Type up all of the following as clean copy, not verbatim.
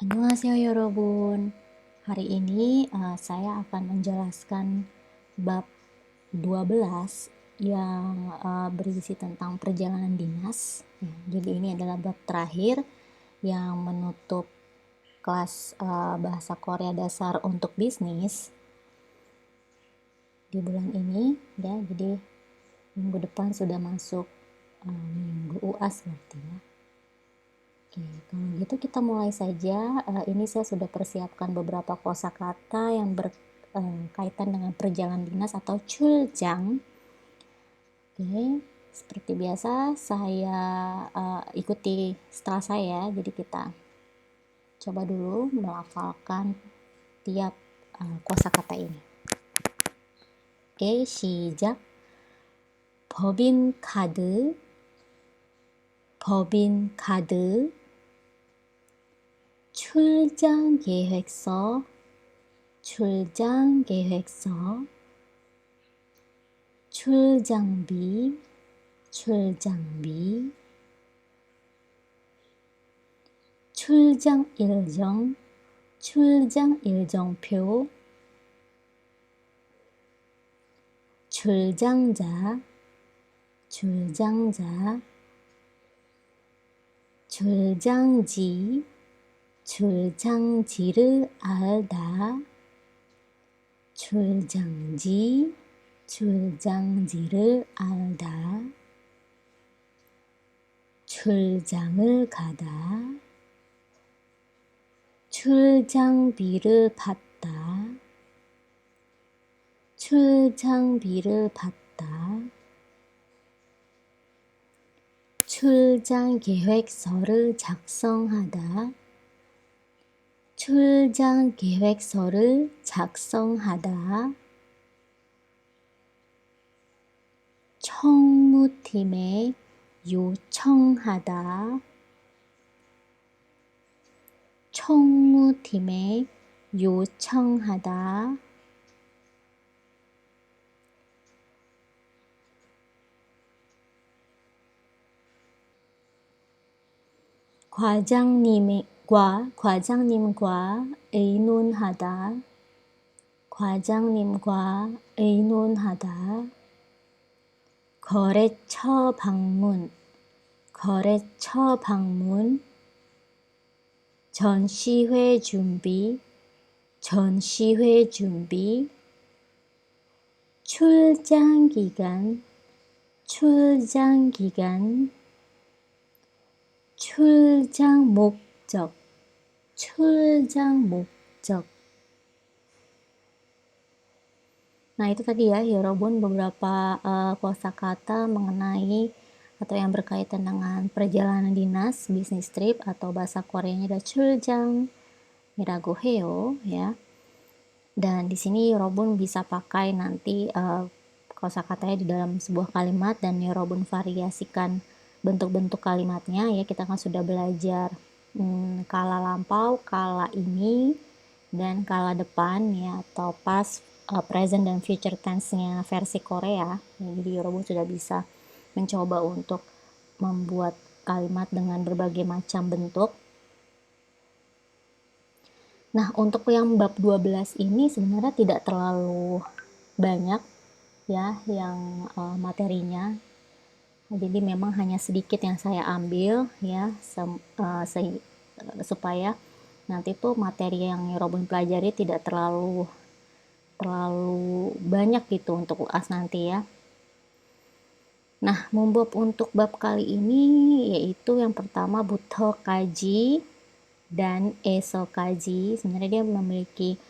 Annyeonghaseyo yorobun. Hari ini saya akan menjelaskan bab 12 yang berisi tentang perjalanan dinas. Ya, jadi ini adalah bab terakhir yang menutup kelas bahasa Korea dasar untuk bisnis di bulan ini. Ya, jadi minggu depan sudah masuk minggu UAS berarti ya. Oke, kalau gitu kita mulai saja. Ini saya sudah persiapkan beberapa kosakata yang berkaitan dengan perjalanan dinas atau chuljang. Oke, seperti biasa saya ikuti setelah saya. Jadi kita coba dulu melafalkan tiap kosakata ini. Oke, 시작. 법인 카드, 법인 카드. 출장 계획서, 출장 계획서. 출장비, 출장비. 출장 일정, 출장 일정표. 출장자, 출장자. 출장지, 출장지를 알다. 출장지, 출장지를 알다. 출장을 가다. 출장비를 받다. 출장비를 받다. 출장 계획서를 작성하다. 출장 계획서를 작성하다. 총무팀에 요청하다. 총무팀에 요청하다. 과장님과 의논하다. 과장님과 의논하다. 거래처 방문, 거래처 방문. 전시회 준비, 전시회 준비. 출장 기간, 출장 기간. 출장 목적, 출장 목적. Nah, itu tadi ya, Yorobun, beberapa kosakata mengenai atau yang berkaitan dengan perjalanan dinas, business trip, atau bahasa Koreanya ada 출장 이라고 해요, ya. Dan di sini Yorobun bisa pakai nanti kosakatanya di dalam sebuah kalimat dan Yorobun variasikan bentuk-bentuk kalimatnya ya. Kita kan sudah belajar kala lampau, kala ini, dan kala depan ya, atau past, present dan future tense-nya versi Korea. Ya, jadi Yorobun sudah bisa mencoba untuk membuat kalimat dengan berbagai macam bentuk. Nah, untuk yang bab 12 ini sebenarnya tidak terlalu banyak ya yang materinya. Jadi memang hanya sedikit yang saya ambil ya supaya nanti tuh materi yang Yorobun pelajari tidak terlalu banyak gitu untuk UAS nanti ya. Nah, untuk bab kali ini yaitu yang pertama buto kaji dan esokaji. Sebenarnya dia memiliki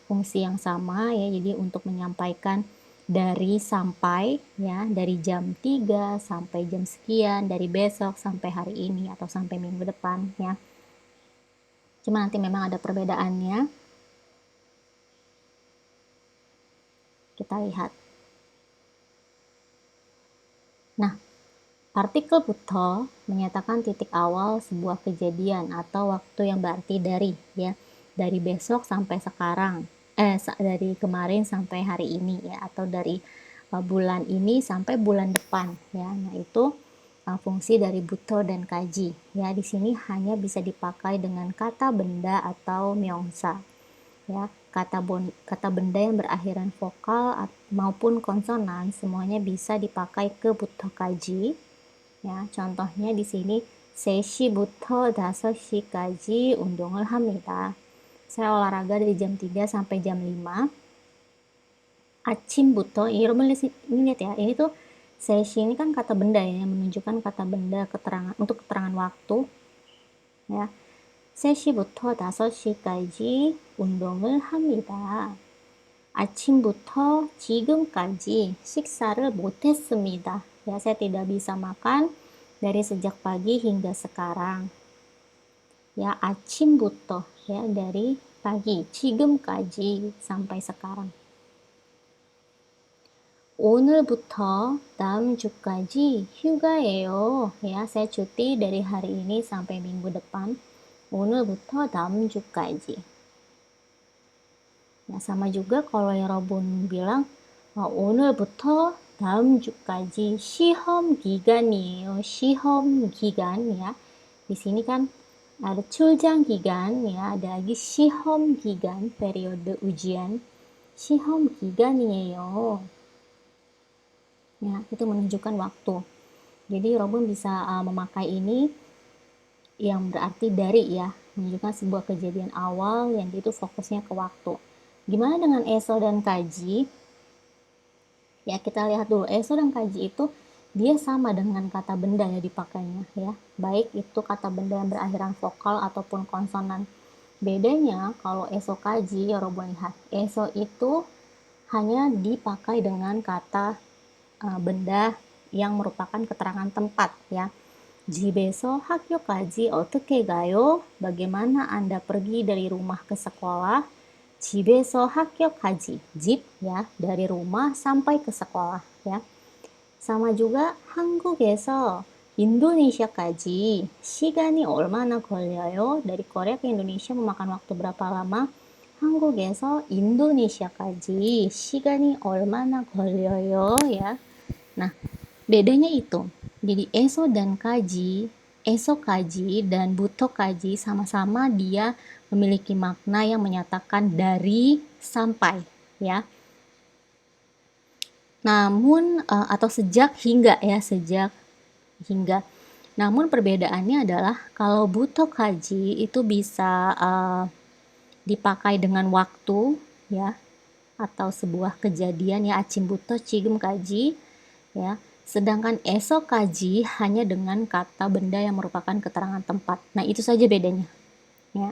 fungsi yang sama ya. Jadi untuk menyampaikan dari sampai ya, dari jam 3 sampai jam sekian, dari besok sampai hari ini atau sampai minggu depan ya. Cuma nanti memang ada perbedaannya. Kita lihat. Nah, artikel buto menyatakan titik awal sebuah kejadian atau waktu yang berarti dari ya, dari besok sampai sekarang, dari kemarin sampai hari ini ya, atau dari bulan ini sampai bulan depan ya. Nah, itu fungsi dari buto dan kaji. Ya, di sini hanya bisa dipakai dengan kata benda atau myeongsa. Ya, kata benda yang berakhiran vokal maupun konsonan semuanya bisa dipakai ke buto kaji. Ya, contohnya di sini 3시부터 5시까지 운동을 합니다. Saya olahraga dari jam 3 sampai jam 5. Achimbuto, 여러분 lihat ya, ini tuh sesi ini kan kata benda ya, yang menunjukkan kata benda keterangan untuk keterangan waktu ya. 3시부터 5시까지 운동을 합니다. 아침부터 지금까지 식사를 못했습니다. Ya, saya tidak bisa makan dari sejak pagi hingga sekarang. Ya, 아침부터 ya dari pagi, 지금까지 sampai sekarang. 오늘부터 다음 주까지 휴가예요. Ya, saya cuti dari hari ini sampai minggu depan. 오늘부터 다음 주까지. Nah, sama juga kalau 여러분 bilang 오늘부터 다음 주까지 시험 기간이에요. 시험 기간 ya. Di sini kan ada 출장 기간 ya, ada lagi 시험 기간, periode ujian. 시험 기간이에요. Ya, itu menunjukkan waktu. Jadi Robun bisa memakai ini yang berarti dari ya, menunjukkan sebuah kejadian awal yang itu fokusnya ke waktu. Gimana dengan eso dan kaji? Ya, kita lihat dulu. Eso dan kaji itu dia sama dengan kata benda ya dipakainya ya. Baik itu kata benda yang berakhiran vokal ataupun konsonan. Bedanya kalau eso kaji ya Robun lihat. Eso itu hanya dipakai dengan kata benda yang merupakan keterangan tempat ya. 집에서 학교까지 어떻게 가요? Bagaimana Anda pergi dari rumah ke sekolah? 집에서 학교까지, 집 ya, dari rumah sampai ke sekolah ya. Sama juga 한국에서 인도네시아까지 시간이 얼마나 걸려요? Dari Korea ke Indonesia memakan waktu berapa lama? 한국에서 인도네시아까지 시간이 얼마나 걸려요? Ya. Nah, bedanya itu. Jadi eso kaji dan buto kaji sama-sama dia memiliki makna yang menyatakan dari sampai ya. Namun atau sejak hingga ya, sejak hingga. Namun perbedaannya adalah kalau buto kaji itu bisa dipakai dengan waktu ya, atau sebuah kejadian ya, achimbuto chigum kaji ya. Sedangkan eso kaji hanya dengan kata benda yang merupakan keterangan tempat. Nah, itu saja bedanya ya,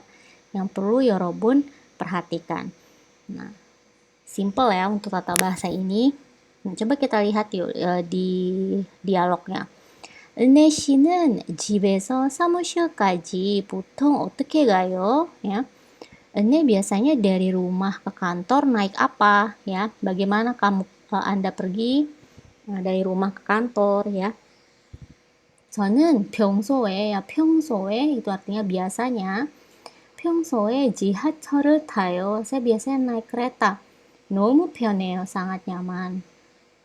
yang perlu 여러분 perhatikan. Nah, simple ya untuk tata bahasa ini. Nah, coba kita lihat yuk di dialognya. 은혜 씨는 집에서 사무실까지 보통 어떻게 가요? Ya. Ini biasanya dari rumah ke kantor naik apa ya? Bagaimana kamu Anda pergi dari rumah ke kantor ya? 저는 평소에 itu artinya biasanya. 평소에 지하철을 타요. Saya biasanya naik kereta. 너무 편해요. sangat nyaman.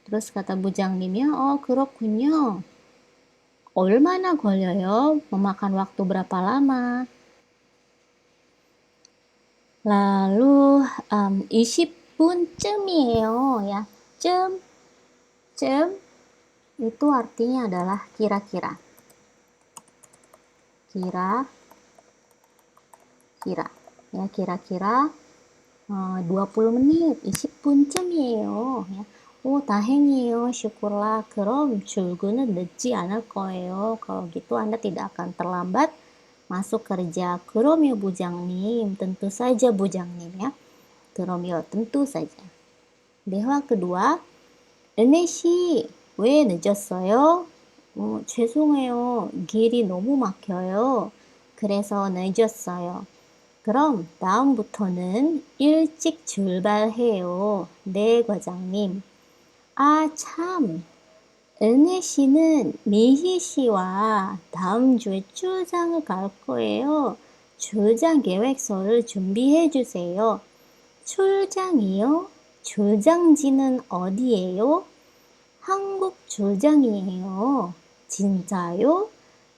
Terus kata bu장님이요. 그렇군요. 얼마나 걸려요? Memakan waktu berapa lama? Lalu 20분쯤이에요 ya. 쯤 itu artinya adalah kira-kira. Kira-kira. Ya, kira-kira 20 menit. 20분쯤이에요. ya. 다행이에요. syukurlah. 그럼 출근은 늦지 않을 거예요. Kalau gitu Anda tidak akan terlambat masuk kerja. 그럼요, 부장님. Tentu saja, 부장님 ya. 그럼요, tentu saja. 대화 kedua. 은혜 씨, 왜 늦었어요? 죄송해요. 길이 너무 막혀요. 그래서 늦었어요. 그럼 다음부터는 일찍 출발해요. 네, 과장님. 참. 은혜 씨는 미희 씨와 다음 주에 출장을 갈 거예요. 출장 계획서를 준비해 주세요. 출장이요? 출장지는 어디예요? 한국 출장이에요. 진짜요?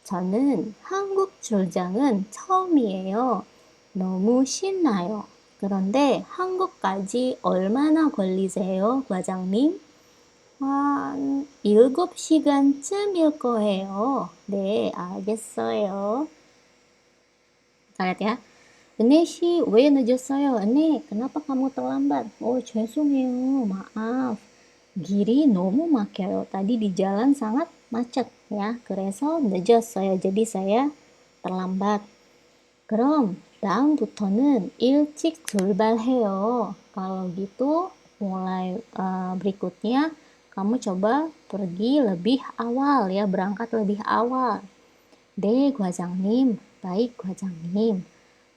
저는 한국 출장은 처음이에요. 너무 신나요. 그런데 한국까지 얼마나 걸리세요, 과장님? 한 7시간쯤일 거예요. 네, 알겠어요. Kita lihat ya. Neshi, 왜 늦었어요? Ne, kenapa kamu terlambat? Oh, 죄송해요. 마af. 길이 너무 막혀요. tadi di jalan sangat macet ya. 그래서 늦었어요. jadi saya terlambat. 그럼 다음부터는 일찍 출발해요. kalau gitu, mulai berikutnya kamu coba pergi lebih awal ya, berangkat lebih awal. 네, 과장님. baik, 과장님.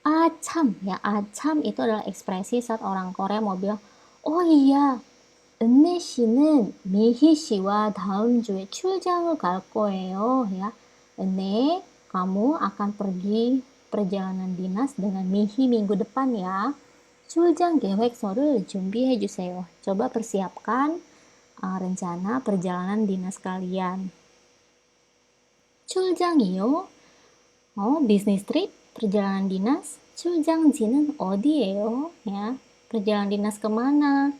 아참, ya 아참 itu adalah ekspresi saat orang Korea mau bilang, oh iya, 은혜 씨는 미희 씨와 다음 주에 출장을 갈 거예요, ya. 은혜, kamu akan pergi perjalanan dinas dengan Mihi minggu depan ya. 출장 계획서를 준비해 주세요. coba persiapkan rencana perjalanan dinas kalian. 출장이요? bisnis trip, perjalanan dinas. 출장지는 어디예요? ya, perjalanan dinas kemana?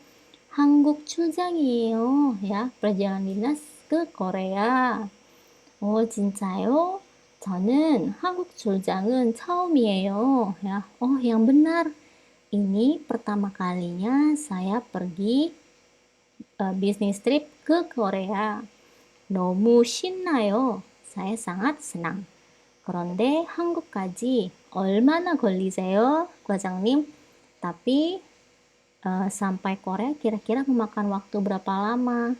한국 출장이에요. ya, perjalanan dinas ke Korea. 진짜요? 저는 한국 출장은 처음이에요. ya, yang benar. Ini pertama kalinya saya pergi bisnis trip ke Korea. 너무 신나요. saya sangat senang. 그런데 한국까지 얼마나 걸리세요, 과장님? Tapi sampai Korea kira-kira memakan waktu berapa lama?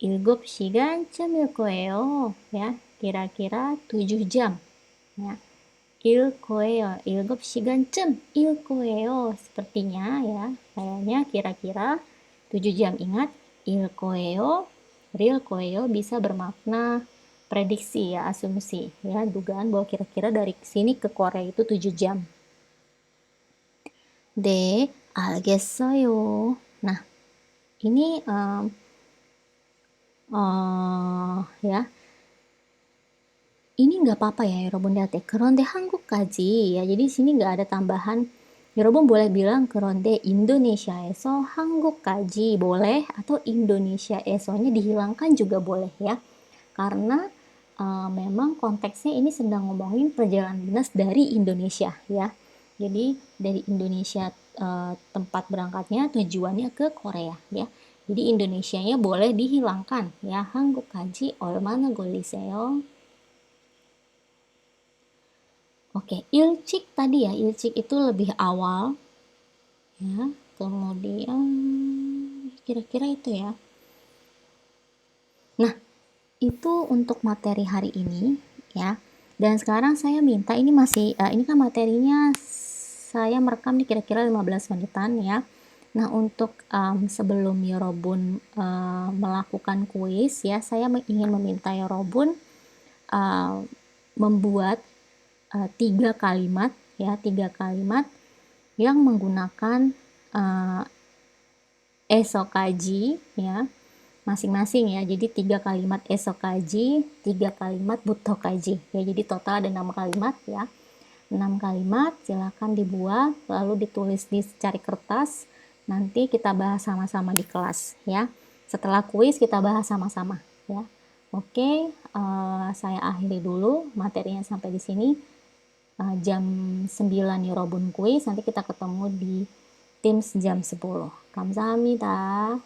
7시간쯤일 거예요. ya, kira-kira 7 jam. ya. 일 거예요. 7시간쯤일 거예요. sepertinya ya, kayaknya kira-kira 7 jam. Ingat, 일 거예요, real 거예요 bisa bermakna prediksi ya, asumsi ya, dugaan bahwa kira-kira dari sini ke Korea itu 7 jam. 네, 알겠어요. Nah, ini ya, ini nggak apa-apa ya, 여러분 lihat ya. 그런데 한국까지 ya, jadi sini nggak ada tambahan. 여러분 boleh bilang 그런데 Indonesia에서 한국까지 boleh, atau Indonesia에서nya dihilangkan juga boleh ya. Karena memang konteksnya ini sedang ngomongin perjalanan dinas dari Indonesia ya. Jadi dari Indonesia tempat berangkatnya tujuannya ke Korea ya. Jadi Indonesianya boleh dihilangkan ya. 한국까지 얼마나 걸리세요? Oke, 일찍 tadi ya, 일찍 itu lebih awal ya. Kemudian kira-kira itu ya. Nah, itu untuk materi hari ini ya. Dan sekarang saya minta, ini masih ini kan materinya saya merekam nih kira-kira 15 menitan ya. Nah, untuk sebelum Yorobun melakukan kuis ya, saya ingin meminta Yorobun membuat 3 kalimat ya, 3 kalimat yang menggunakan esokaji ya, masing-masing ya. Jadi 3 kalimat esokaji, 3 kalimat butokaji ya. Jadi total ada 6 kalimat ya. 6 kalimat silakan dibuat, lalu ditulis di secari kertas. Nanti kita bahas sama-sama di kelas ya. Setelah kuis kita bahas sama-sama ya. Oke, saya akhiri dulu materinya sampai di sini. Jam 9 Yorobun kuis, nanti kita ketemu di Teams jam 10. 감사합니다.